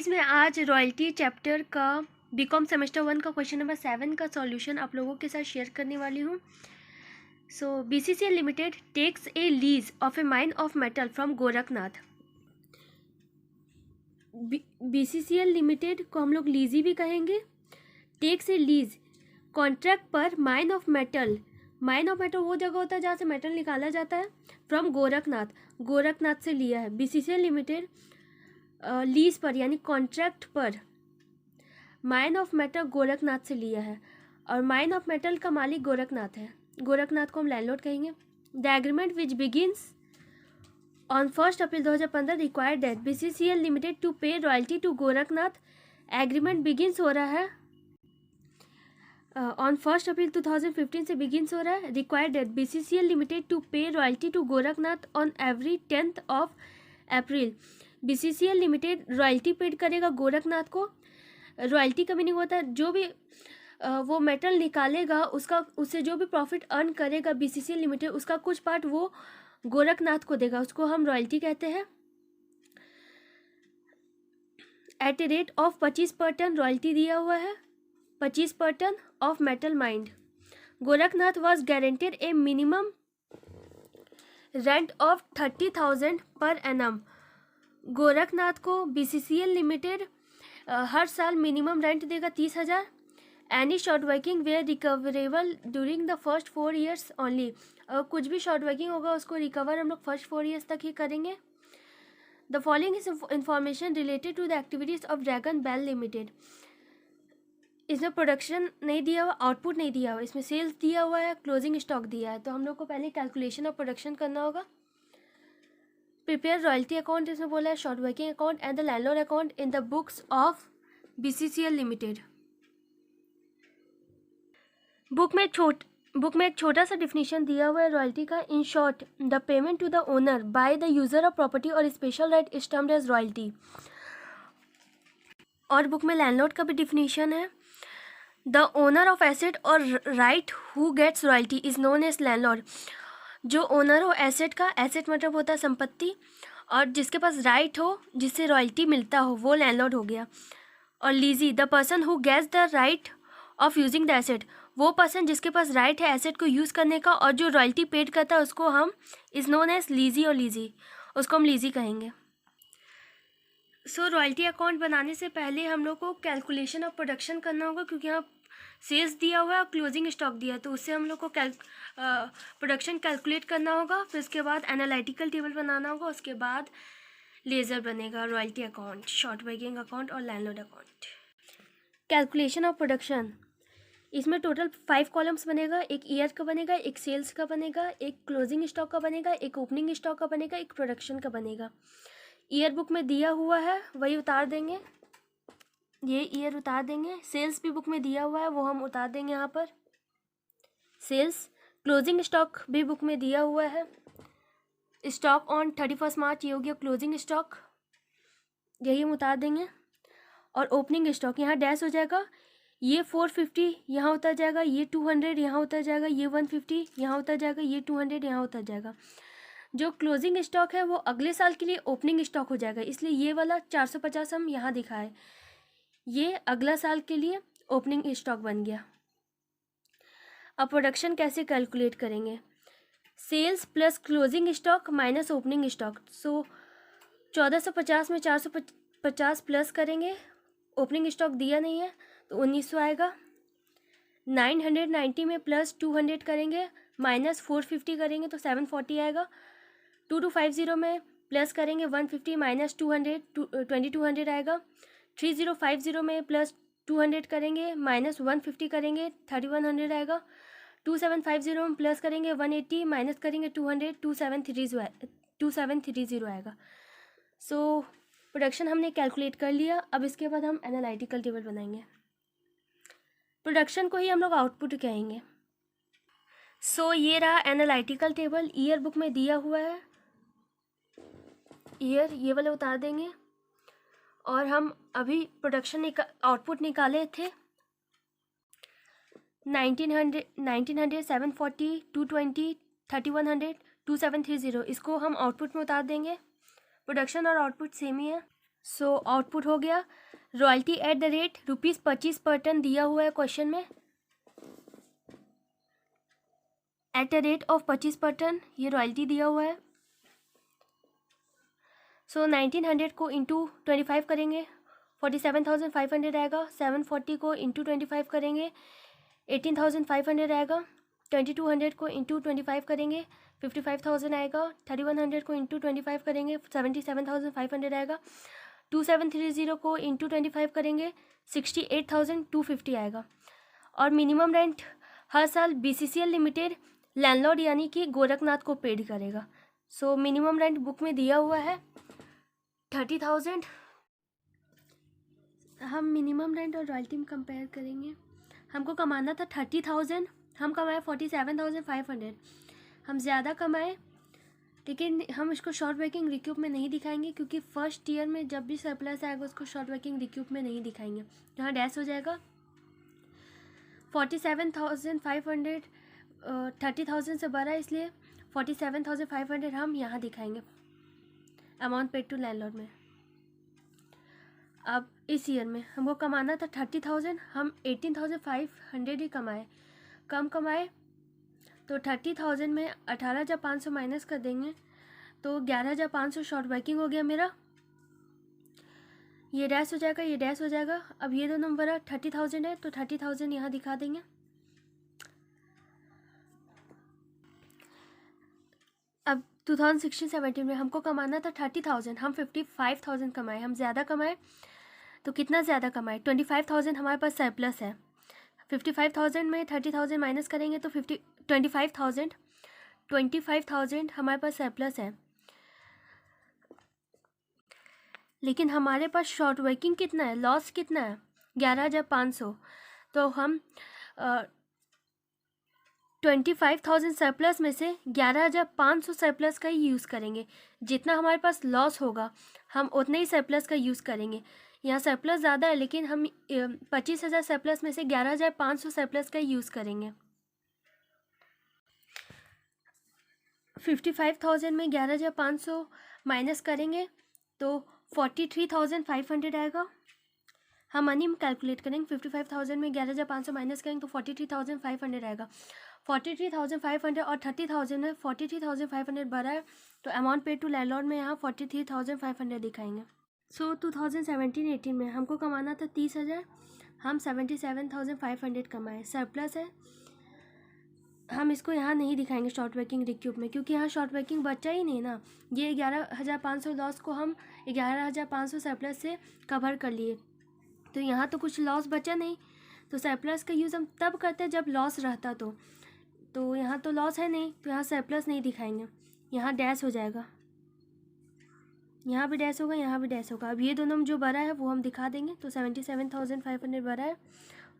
Guys मैं आज royalty chapter का बीकॉम सेमेस्टर 1 का क्वेश्चन नंबर 7 का सॉल्यूशन आप लोगों के साथ शेयर करने वाली हूँ। So BCCL limited takes a lease of a mine of metal from Gorakhnath. BCCL limited को हम लोग लीजी भी कहेंगे। टेक्स ए लीज कॉन्ट्रैक्ट पर mine of metal. Mine of metal वो जगह होता है जहाँ से मेटल निकाला जाता है। फ्रॉम गोरखनाथ से लिया है। बीसीसीएल लिमिटेड लीज पर यानी कॉन्ट्रैक्ट पर माइन ऑफ मेटल गोरखनाथ से लिया है और माइन ऑफ मेटल का मालिक गोरखनाथ है। गोरखनाथ को हम लैंडलॉर्ड कहेंगे। The agreement which begins on 1 April 2015 required that BCCL limited to pay royalty to Gorakhnath. Agreement begins हो रहा है ऑन 1 अप्रैल 2015 से बिगिंस हो रहा है। Required that BCCL limited to pay royalty to Gorakhnath on every 10th of April. BCCL limited royalty paid करेगा गोरखनाथ को। Royalty का मीनिंग होता है जो भी वो मेटल निकालेगा उसका उससे जो भी प्रॉफिट अर्न करेगा बीसीसीएल लिमिटेड उसका कुछ पार्ट वो गोरखनाथ को देगा, उसको हम रॉयल्टी कहते हैं। Eight a rate of 25 per ton royalty दिया हुआ है। 25 per ton of metal mined. Gorakhnath was guaranteed a minimum rent of 30,000 per annum. Gorakhnath को बीसीसीएल लिमिटेड हर साल मिनिमम रेंट देगा 30,000। Any short working were recoverable during the first 4 years only. कुछ भी short working होगा उसको रिकवर हम लोग फर्स्ट 4 years तक ही करेंगे। The following is information related to the activities of Dragon Bell Limited. इसमें प्रोडक्शन नहीं दिया हुआ, आउटपुट नहीं दिया हुआ, इसमें सेल्स दिया हुआ है, क्लोजिंग स्टॉक दिया है। तो हम लोग को पहले कैलकुलेशन ऑफ प्रोडक्शन करना होगा। प्रिपेयर रॉयल्टी अकाउंट इसमें बोला है, short working account and the landlord account in the books of BCCL limited. Book में एक छोटा सा डिफिनीशन दिया हुआ है रॉयल्टी का। In short the payment to the owner by the user of property और special right is termed as royalty. और बुक में लैंडलॉर्ड का भी डिफिनीशन है। द ओनर ऑफ एसेट और right who gets royalty is known as landlord. जो owner हो asset का, एसेट मतलब होता है संपत्ति, और जिसके पास राइट हो जिससे रॉयल्टी मिलता हो वो लैंडलॉर्ड हो गया। और lessee the person who gets the right of using the asset. वो पर्सन जिसके पास राइट है एसेट को यूज़ करने का और जो रॉयल्टी पेड करता है उसको हम इज़ नोन एज लीजी और लीजी, उसको हम लीजी कहेंगे। सो रॉयल्टी अकाउंट बनाने से पहले हम लोग को कैलकुलेशन ऑफ प्रोडक्शन करना होगा क्योंकि यहाँ सेल्स दिया हुआ है और क्लोजिंग स्टॉक दिया है, तो उससे हम लोग को प्रोडक्शन कैलकुलेट करना होगा। फिर उसके बाद एनालिटिकल टेबल बनाना होगा, उसके बाद लेज़र बनेगा royalty account, short working account और landlord account. Calculation of production, इसमें टोटल 5 कॉलम्स बनेगा। एक ईयर का बनेगा, एक सेल्स का बनेगा, एक क्लोजिंग स्टॉक का बनेगा, एक ओपनिंग स्टॉक का बनेगा, एक प्रोडक्शन का बनेगा। ईयर बुक में दिया हुआ है वही उतार देंगे, ये ईयर उतार देंगे। सेल्स भी बुक में दिया हुआ है वो हम उतार देंगे यहाँ पर सेल्स। क्लोजिंग स्टॉक भी बुक में दिया हुआ है। स्टॉक ऑन 31 मार्च ये हो गया क्लोजिंग स्टॉक, यही हम उतार देंगे। और ओपनिंग स्टॉक यहाँ डैश हो जाएगा, ये 450 यहाँ उतर जाएगा, ये 200 यहाँ उतर जाएगा, ये 150 यहाँ उतर जाएगा, ये 200 यहाँ उतर जाएगा। जो क्लोजिंग स्टॉक है वो अगले साल के लिए ओपनिंग स्टॉक हो जाएगा, इसलिए ये वाला 450 हम यहाँ दिखाए, ये अगला साल के लिए ओपनिंग स्टॉक बन गया। अब प्रोडक्शन कैसे कैलकुलेट करेंगे? Sales plus closing stock minus opening stock. So 1450 में 450 प्लस करेंगे, ओपनिंग स्टॉक दिया नहीं है तो 1900 आएगा। 990 में प्लस 200 करेंगे माइनस 450 करेंगे तो 740 आएगा। 2250 में प्लस करेंगे 150 माइनस 200 2200 आएगा। 3050 में प्लस 200 करेंगे माइनस 150 करेंगे 3100 आएगा। 2750 में प्लस करेंगे 180 माइनस करेंगे 200 2730 आएगा। सो प्रोडक्शन हमने कैलकुलेट कर लिया। अब इसके बाद हम एनालिटिकल टेबल बनाएंगे। प्रोडक्शन को ही हम लोग आउटपुट कहेंगे। सो ये रहा एनालिटिकल टेबल, ईयर बुक में दिया हुआ है। ईयर ये वाले उतार देंगे और हम अभी प्रोडक्शन आउटपुट निकाले थे 1900 740 220 3100 2730, इसको हम आउटपुट में उतार देंगे। प्रोडक्शन और आउटपुट सेम ही है। सो आउटपुट हो गया royalty at the rate ₹25 per ton दिया हुआ है क्वेश्चन में, at the rate of 25 per ton ये रॉयल्टी दिया हुआ है। सो 1900 को इंटू 25 करेंगे 47,500 आएगा। 740 को इंटू 25 करेंगे 18,500 आएगा। 2200 को इंटू 25 करेंगे 55,000 आएगा। 3100 को इंटू 25 करेंगे 77,500 आएगा। 2730 को इंटू 25 करेंगे 68,250 आएगा। और मिनिमम रेंट हर साल BCCL लिमिटेड लैंडलॉर्ड यानी कि गोरखनाथ को पेड करेगा। सो मिनिमम रेंट बुक में दिया हुआ है 30,000। हम मिनिमम रेंट और रॉयल्टी में कंपेयर करेंगे। हमको कमाना था 30,000, हम कमाए 47,500। हम ज़्यादा कमाए, लेकिन हम इसको शॉर्ट वर्किंग रिक्यूप में नहीं दिखाएंगे क्योंकि फर्स्ट ईयर में जब भी सरप्लस आएगा उसको शॉर्ट वर्किंग रिक्यूप में नहीं दिखाएंगे। यहाँ डैश हो जाएगा 47,500 30,000 से बड़ा, इसलिए 47,500 हम यहाँ दिखाएंगे अमाउंट पेड टू लैंडलॉर्ड में। अब इस ईयर में हमको कमाना था 30,000, हम 18,500 ही कमाए, कम कमाए। तो 30,000 में 18,500 माइनस कर देंगे तो 11,500 शॉर्ट वर्किंग हो गया मेरा। ये डैश हो जाएगा, ये डैश हो जाएगा। अब ये दो नंबर 30,000 है तो 30,000 यहाँ दिखा देंगे। अब 2016-17 में हमको कमाना था 30,000, हम 55,000 कमाए। हम ज़्यादा कमाए, तो कितना ज़्यादा कमाए 25,000 हमारे पास सरप्लस है। 55,000 में 30,000 माइनस करेंगे तो 25,000 हमारे पास सरप्लस है। लेकिन हमारे पास शॉर्ट वर्किंग कितना है, लॉस कितना है 11,500। तो हम 25,000 सरप्लस में से 11,500 सरप्लस का ही यूज़ करेंगे। जितना हमारे पास लॉस होगा हम उतने ही सरप्लस का यूज़ करेंगे। यहाँ सरप्लस ज़्यादा है, लेकिन हम 25,000 सरप्लस में से 11,500 सरप्लस का यूज़ करेंगे। 55,000 में 11,500 माइनस करेंगे तो 43,500 आएगा। हम मनी में कैलकुलेट करेंगे। 55,000 में 11,500 माइनस करेंगे तो 43,500 आएगा। 43,500 और 30,000 में 43,500 बढ़ा है, तो अमाउंट पेड टू लैंडलॉर्ड में यहाँ 43,500 दिखाएंगे। सो 2017-18 में हमको कमाना था 30,000, हम 77,500 कमाए, सरप्लस है। हम इसको यहाँ नहीं दिखाएंगे शॉर्ट वर्किंग रिक्यूप में, क्योंकि यहाँ शॉर्ट वर्किंग बचा ही नहीं ना। ये 11,500 लॉस को हम 11,500 सरप्लस से कवर कर लिए, तो यहाँ तो कुछ लॉस बचा नहीं। तो सरप्लस का यूज़ हम तब करते हैं जब लॉस रहता तो यहाँ तो लॉस है नहीं, तो यहाँ सरप्लस नहीं दिखाएंगे। यहाँ डैश हो जाएगा, यहाँ भी डैश होगा, यहाँ भी डैश होगा। अब ये दोनों जो बड़ा है वो हम दिखा देंगे। तो 77,500 बड़ा है,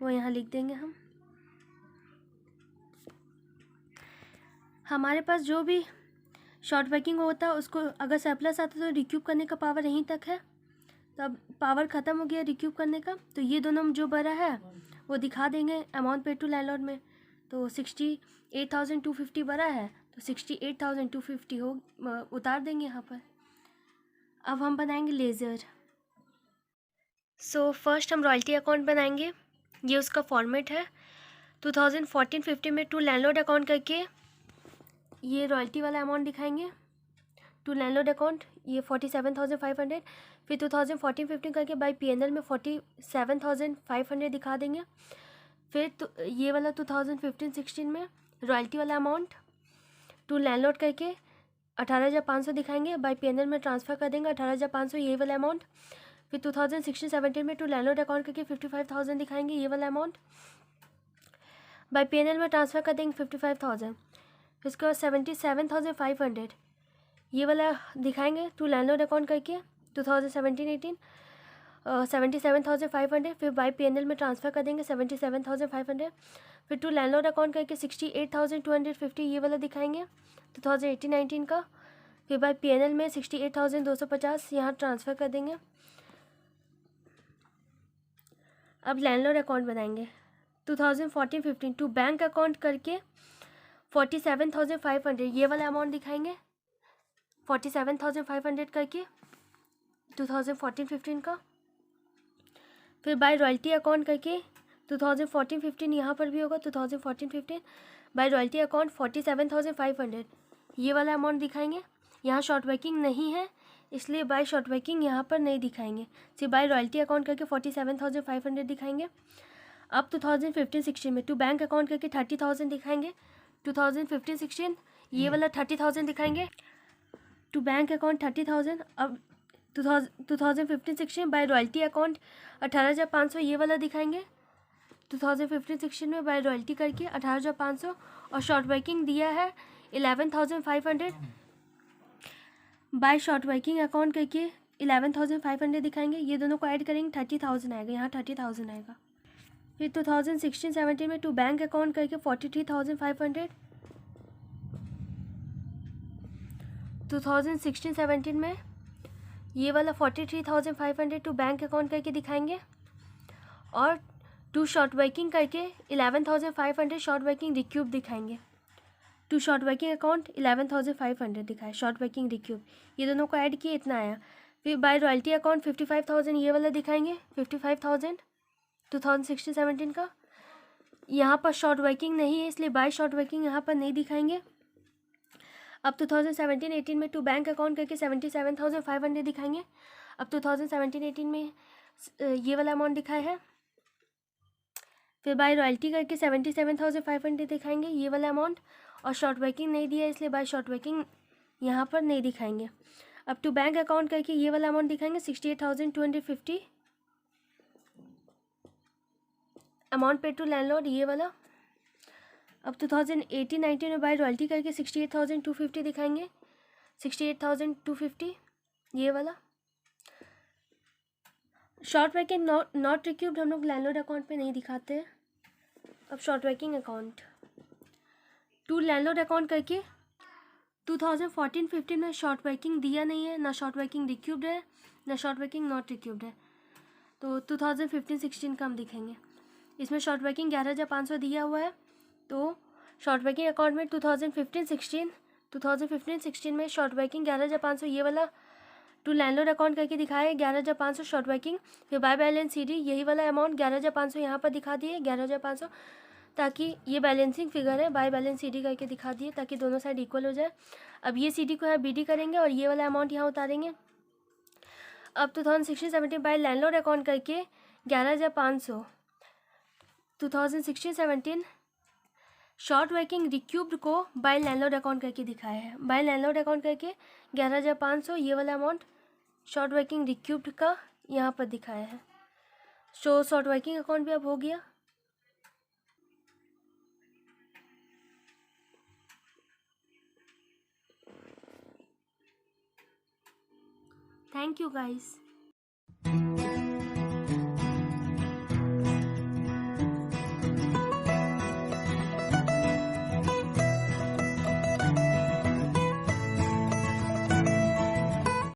वो यहाँ लिख देंगे हम। हमारे पास जो भी शॉर्ट वर्किंग होता है उसको अगर सरप्लस आता है तो रिक्यूप करने का पावर यहीं तक है। तो अब पावर ख़त्म हो गया रिक्यूप करने का, तो ये दोनों जो बड़ा है वो दिखा देंगे अमाउंट पेड टू लैंडलॉर्ड में। तो 68,250 बड़ा है, तो 68,250 हो उतार देंगे यहाँ पर। अब हम बनाएंगे लेज़र। सो फर्स्ट हम रॉयल्टी अकाउंट बनाएंगे, ये उसका फॉर्मेट है। 2014-15 में टू लैंडलॉर्ड अकाउंट करके ये रॉयल्टी वाला अमाउंट दिखाएंगे टू लैंडलॉर्ड अकाउंट, ये 47,500। फिर 2014-15 करके बाय PNL में 47,500 दिखा देंगे। फिर तो ये वाला 2015-16 में रॉयल्टी वाला अमाउंट टू लैंडलॉर्ड करके 18,500 दिखाएंगे, बाय PNL में ट्रांसफ़र कर देंगे 18,500 ये वाला अमाउंट। फिर 2016-17 में टू लैंडलॉर्ड अकाउंट करके 55,000 दिखाएंगे, ये वाला अमाउंट बाय PNL में ट्रांसफ़र कर देंगे 55,000। फिर उसके बाद 77,500 ये वाला दिखाएंगे टू लैंडलॉर्ड अकाउंट करके 2017-18 77,500। फिर बाय PNL में ट्रांसफ़र कर देंगे 77,500। फिर टू लैंडलॉर्ड अकाउंट करके 68,250 ये वाला दिखाएंगे 2018-19 का। फिर बाय PNL में 68,250 यहाँ ट्रांसफ़र कर देंगे। अब लैंडलॉर्ड अकाउंट बनाएंगे 2014-15 टू बैंक अकाउंट करके 47,500 ये वाला अमाउंट दिखाएंगे 47,500 करके 2014-15 का। फिर बाय रॉयल्टी अकाउंट करके 2014-15 यहाँ पर भी होगा 2014-15 बाय रॉयल्टी अकाउंट 47,500 ये वाला अमाउंट दिखाएंगे। यहाँ शॉर्ट वर्किंग नहीं है इसलिए बाय शॉर्ट वर्किंग यहाँ पर नहीं दिखाएंगे, सिर्फ बाय रॉयल्टी अकाउंट करके 47,500 दिखाएंगे। अब 2015-16 में टू बैंक अकाउंट करके 30,000 दिखाएंगे। 2015-16 ये वाला 30,000 दिखाएंगे, टू बैंक अकाउंट 30,000। अब 2015-16 बाय रॉयल्टी अकाउंट 18,500 ये वाला दिखाएंगे। 2015-16 में बाय रॉयल्टी करके 18,500 और शॉर्ट वर्किंग दिया है 11,500 बाय शॉर्ट वर्किंग अकाउंट करके 11,500 दिखाएंगे। ये दोनों को ऐड करेंगे 30,000 आएगा, यहाँ 30,000 आएगा। फिर 2016-17 में टू बैंक अकाउंट करके 43,500। 2016-17 में ये वाला 43,500 टू बैंक अकाउंट करके दिखाएंगे और टू शॉर्ट वर्किंग करके 11,500 शॉर्ट वर्किंग रिक्यूब दिखाएंगे। टू शॉर्ट वर्किंग अकाउंट 11,500 दिखाए, शॉर्ट वर्किंग रिक्यूब, ये दोनों को ऐड किए इतना आया। फिर बाय रॉयल्टी अकाउंट 55,000 ये वाला दिखाएंगे, 55,000 2016-17 का। यहाँ पर शॉर्ट वर्किंग नहीं है इसलिए बाय शॉर्ट वर्किंग यहाँ पर नहीं दिखाएंगे। अब 2017-18 में टू बैंक अकाउंट करके 77,500 दिखाएंगे। अब 2017-18 में ये वाला अमाउंट दिखाया है। फिर बाय रॉयल्टी करके 77,500 दिखाएंगे ये वाला अमाउंट और शॉर्ट वर्किंग नहीं दिया इसलिए बाय शॉर्ट वर्किंग यहाँ पर नहीं दिखाएंगे। अब टू बैंक अकाउंट करके ये वाला अमाउंट दिखाएंगे 68,250 अमाउंट पे टू लैंडलॉर्ड ये वाला। अब 2018-19 में बाय रॉयल्टी करके 68,250 दिखाएंगे, 68,250 ये वाला। शॉर्ट वर्किंग नॉट रिक्यूब्ड हम लोग लैंडलॉर्ड अकाउंट पे नहीं दिखाते हैं। अब short working account to landlord account करके 2014-15 में शॉर्ट वर्किंग दिया नहीं है, ना शॉर्ट वर्किंग रिक्यूब्ड है ना शॉर्ट वर्किंग नॉट रिक्यूब्ड है, तो 2015-16 का हम दिखेंगे। इसमें शॉर्ट वर्किंग 11,500 दिया हुआ है, तो शॉर्ट वर्किंग अकाउंट में 2015-16 में शॉर्ट वर्किंग 11,500 ये वाला टू लैंडलॉर्ड अकाउंट करके दिखाए 11,500 शॉर्ट वर्किंग। फिर बाय बैलेंस CD यही वाला अमाउंट 11,500 यहाँ पर दिखा दिए 11,500, ताकि ये बैलेंसिंग फिगर है, बाय बैलेंस CD करके दिखा दिए ताकि दोनों साइड इक्वल हो जाए। अब ये CD को यहाँ BD करेंगे और ये वाला अमाउंट यहाँ उतारेंगे। अब 2016-17 बाय लैंडलॉर्ड अकाउंट करके 11,500 2016-17 शॉर्ट वर्किंग रिक्यूब्ड को बाय लैंडलॉर्ड अकाउंट करके दिखाया है। बाय लैंडलॉर्ड अकाउंट करके 11,500 ये वाला अमाउंट शॉर्ट वर्किंग रिक्यूब्ड का यहाँ पर दिखाया है। सो शॉर्ट वर्किंग अकाउंट भी अब हो गया। Thank you guys.